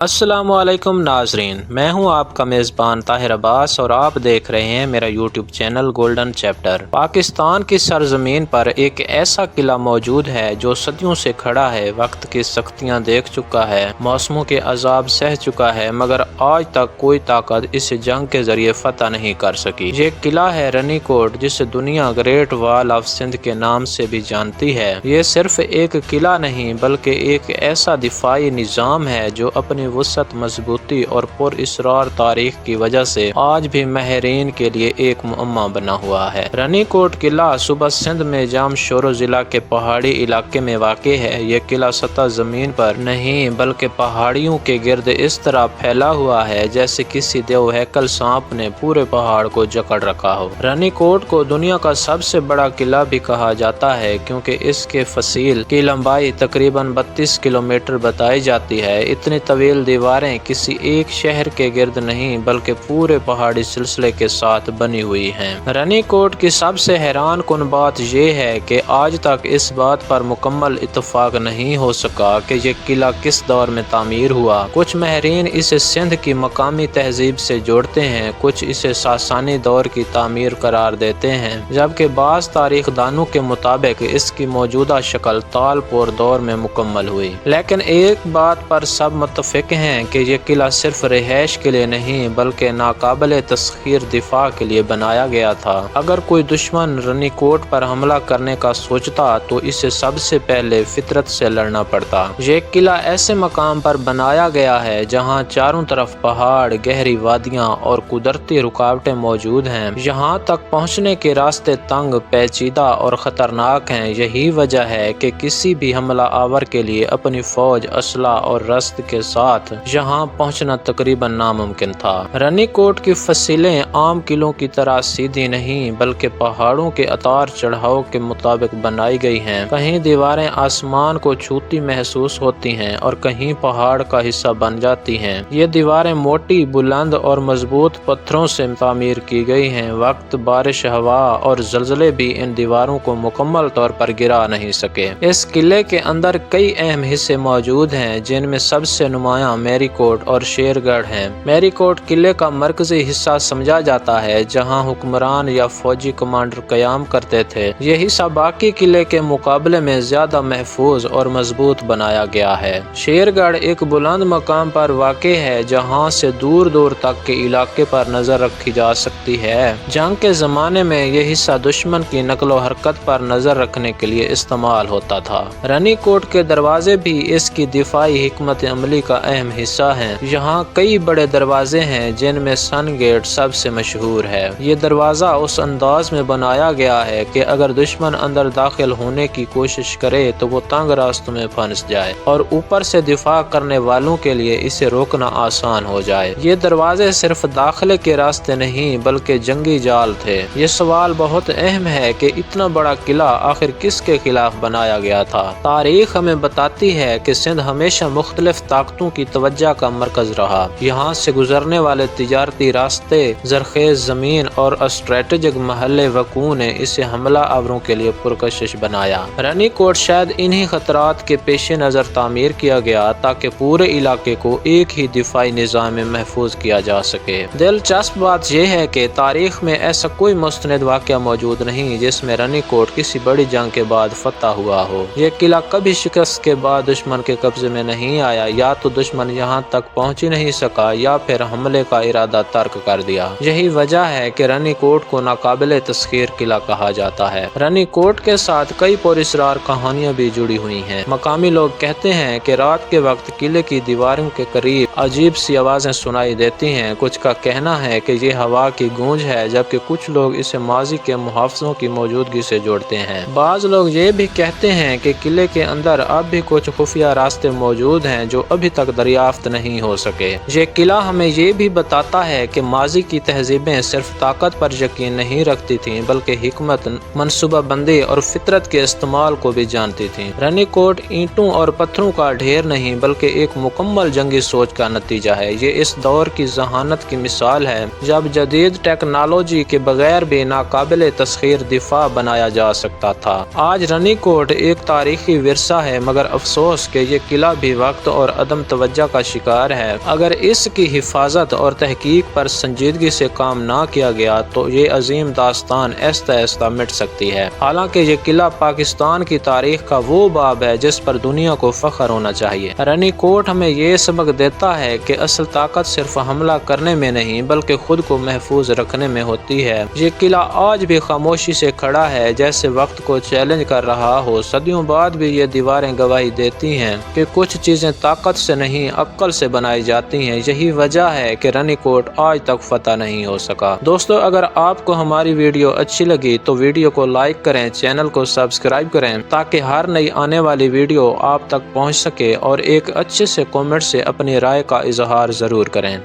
السلام علیکم ناظرین، میں ہوں آپ کا میزبان طاہر عباس اور آپ دیکھ رہے ہیں میرا YouTube channel golden chapter. Pakistan کی سرزمین پر ایک ایسا قلعہ موجود ہے جو صدیوں سے کھڑا ہے، وقت کی سختیاں دیکھ چکا ہے، موسموں کے عذاب سہ چکا ہے، مگر آج تک کوئی طاقت اسے جنگ کے ذریعے فتح نہیں کر سکی۔ یہ قلعہ ہے رنی کوٹ، جسے دنیا گریٹ وال آف سندھ کے نام سے بھی جانتی ہے۔ یہ صرف ایک قلعہ نہیں بلکہ ایک ایسا دفاعی نظام ہے جو اپنی وسعت، مضبوطی اور پر اسرار تاریخ کی وجہ سے آج بھی ماہرین کے لیے ایک معمہ بنا ہوا ہے۔ رنی کوٹ قلعہ صوبہ سندھ میں جام شورو ضلع کے پہاڑی علاقے میں واقع ہے۔ یہ قلعہ سطح زمین پر نہیں بلکہ پہاڑیوں کے گرد اس طرح پھیلا ہوا ہے جیسے کسی دیو ہیکل سانپ نے پورے پہاڑ کو جکڑ رکھا ہو۔ رنی کوٹ کو دنیا کا سب سے بڑا قلعہ بھی کہا جاتا ہے کیونکہ اس کے فصیل کی لمبائی تقریباً 32 کلومیٹر بتائی جاتی ہے۔ اتنی طویل دیواریں کسی ایک شہر کے گرد نہیں بلکہ پورے پہاڑی سلسلے کے ساتھ بنی ہوئی ہیں۔ رنی کوٹ کی سب سے حیران کن بات یہ ہے کہ آج تک اس بات پر مکمل اتفاق نہیں ہو سکا کہ یہ قلعہ کس دور میں تعمیر ہوا۔ کچھ ماہرین اسے سندھ کی مقامی تہذیب سے جوڑتے ہیں، کچھ اسے ساسانی دور کی تعمیر قرار دیتے ہیں، جبکہ بعض تاریخ دانوں کے مطابق اس کی موجودہ شکل تالپور دور میں مکمل ہوئی۔ لیکن ایک بات پر سب متفق ہیں کہ یہ قلعہ صرف رہائش کے لیے نہیں بلکہ ناقابل تسخیر دفاع کے لیے بنایا گیا تھا۔ اگر کوئی دشمن رنی کوٹ پر حملہ کرنے کا سوچتا تو اسے سب سے پہلے فطرت سے لڑنا پڑتا۔ یہ قلعہ ایسے مقام پر بنایا گیا ہے جہاں چاروں طرف پہاڑ، گہری وادیاں اور قدرتی رکاوٹیں موجود ہیں۔ یہاں تک پہنچنے کے راستے تنگ، پیچیدہ اور خطرناک ہیں۔ یہی وجہ ہے کہ کسی بھی حملہ آور کے لیے اپنی فوج، اسلحہ اور رسد کے ساتھ یہاں پہنچنا تقریباً ناممکن تھا۔ رنی کوٹ کی فصیلیں عام قلعوں کی طرح سیدھی نہیں بلکہ پہاڑوں کے اتار چڑھاؤ کے مطابق بنائی گئی ہیں۔ کہیں دیواریں آسمان کو چھوتی محسوس ہوتی ہیں اور کہیں پہاڑ کا حصہ بن جاتی ہیں۔ یہ دیواریں موٹی، بلند اور مضبوط پتھروں سے تعمیر کی گئی ہیں۔ وقت، بارش، ہوا اور زلزلے بھی ان دیواروں کو مکمل طور پر گرا نہیں سکے۔ اس قلعے کے اندر کئی اہم حصے موجود ہیں جن میں سب سے نمایاں میری کوٹ اور شیر گڑھ ہیں۔ میری کوٹ قلعے کا مرکزی حصہ سمجھا جاتا ہے جہاں حکمران یا فوجی کمانڈر قیام کرتے تھے۔ یہ حصہ باقی قلعے کے مقابلے میں زیادہ محفوظ اور مضبوط بنایا گیا ہے۔ شیر گڑھ ایک بلند مقام پر واقع ہے جہاں سے دور دور تک کے علاقے پر نظر رکھی جا سکتی ہے۔ جنگ کے زمانے میں یہ حصہ دشمن کی نقل و حرکت پر نظر رکھنے کے لیے استعمال ہوتا تھا۔ رنی کوٹ کے دروازے بھی اس کی دفاعی حکمت عملی کا اہم حصہ ہیں۔ یہاں کئی بڑے دروازے ہیں جن میں سن گیٹ سب سے مشہور ہے۔ یہ دروازہ اس انداز میں بنایا گیا ہے کہ اگر دشمن اندر داخل ہونے کی کوشش کرے تو وہ تنگ راستوں میں پھنس جائے اور اوپر سے دفاع کرنے والوں کے لیے اسے روکنا آسان ہو جائے۔ یہ دروازے صرف داخلے کے راستے نہیں بلکہ جنگی جال تھے۔ یہ سوال بہت اہم ہے کہ اتنا بڑا قلعہ آخر کس کے خلاف بنایا گیا تھا؟ تاریخ ہمیں بتاتی ہے کہ سندھ ہمیشہ مختلف طاقتوں کی توجہ کا مرکز رہا۔ یہاں سے گزرنے والے تجارتی راستے، زرخیز زمین اور اسٹریٹجک محل وقوع نے اسے حملہ آوروں کے لیے پرکشش بنایا۔ رنی کوٹ شاید انہی خطرات کے پیش نظر تعمیر کیا گیا تاکہ پورے علاقے کو ایک ہی دفاعی نظام میں محفوظ کیا جا سکے۔ دلچسپ بات یہ ہے کہ تاریخ میں ایسا کوئی مستند واقعہ موجود نہیں جس میں رنی کوٹ کسی بڑی جنگ کے بعد فتح ہوا ہو۔ یہ قلعہ کبھی شکست کے بعد دشمن کے قبضے میں نہیں آیا، یا تو دشمن یہاں تک پہنچ ہی نہیں سکا یا پھر حملے کا ارادہ ترک کر دیا۔ یہی وجہ ہے کہ رنی کوٹ کو ناقابل تسخیر قلعہ کہا جاتا ہے۔ رنی کوٹ کے ساتھ کئی پراسرار کہانیاں بھی جڑی ہوئی ہیں۔ مقامی لوگ کہتے ہیں کہ رات کے وقت قلعے کی دیواروں کے قریب عجیب سی آوازیں سنائی دیتی ہیں۔ کچھ کا کہنا ہے کہ یہ ہوا کی گونج ہے، جبکہ کچھ لوگ اسے ماضی کے محافظوں کی موجودگی سے جوڑتے ہیں۔ بعض لوگ یہ بھی کہتے ہیں کہ قلعے کے اندر اب بھی کچھ خفیہ راستے موجود ہیں جو ابھی تک دریافت نہیں ہو سکے۔ یہ قلعہ ہمیں یہ بھی بتاتا ہے کہ ماضی کی تہذیبیں صرف طاقت پر یقین نہیں رکھتی تھیں بلکہ حکمت، منصوبہ بندی اور فطرت کے استعمال کو بھی جانتی تھیں۔ رنی کوٹ اینٹوں اور پتھروں کا ڈھیر نہیں بلکہ ایک مکمل جنگی سوچ کا نتیجہ ہے۔ یہ اس دور کی ذہانت کی مثال ہے جب جدید ٹیکنالوجی کے بغیر بھی ناقابل تسخیر دفاع بنایا جا سکتا تھا۔ آج رنی کوٹ ایک تاریخی ورثہ ہے، مگر افسوس کہ یہ قلعہ بھی وقت اور عدم توجہ توجہ کا شکار ہے۔ اگر اس کی حفاظت اور تحقیق پر سنجیدگی سے کام نہ کیا گیا تو یہ عظیم داستان آہستہ آہستہ مٹ سکتی ہے۔ حالانکہ یہ قلعہ پاکستان کی تاریخ کا وہ باب ہے جس پر دنیا کو فخر ہونا چاہیے۔ رانی کوٹ ہمیں یہ سبق دیتا ہے کہ اصل طاقت صرف حملہ کرنے میں نہیں بلکہ خود کو محفوظ رکھنے میں ہوتی ہے۔ یہ قلعہ آج بھی خاموشی سے کھڑا ہے، جیسے وقت کو چیلنج کر رہا ہو۔ صدیوں بعد بھی یہ دیواریں گواہی دیتی ہیں کہ کچھ چیزیں طاقت سے نہیں عقل سے بنائی جاتی ہیں۔ یہی وجہ ہے کہ رانی کوٹ آج تک فتح نہیں ہو سکا۔ دوستو، اگر آپ کو ہماری ویڈیو اچھی لگی تو ویڈیو کو لائک کریں، چینل کو سبسکرائب کریں تاکہ ہر نئی آنے والی ویڈیو آپ تک پہنچ سکے، اور ایک اچھے سے کامنٹ سے اپنی رائے کا اظہار ضرور کریں۔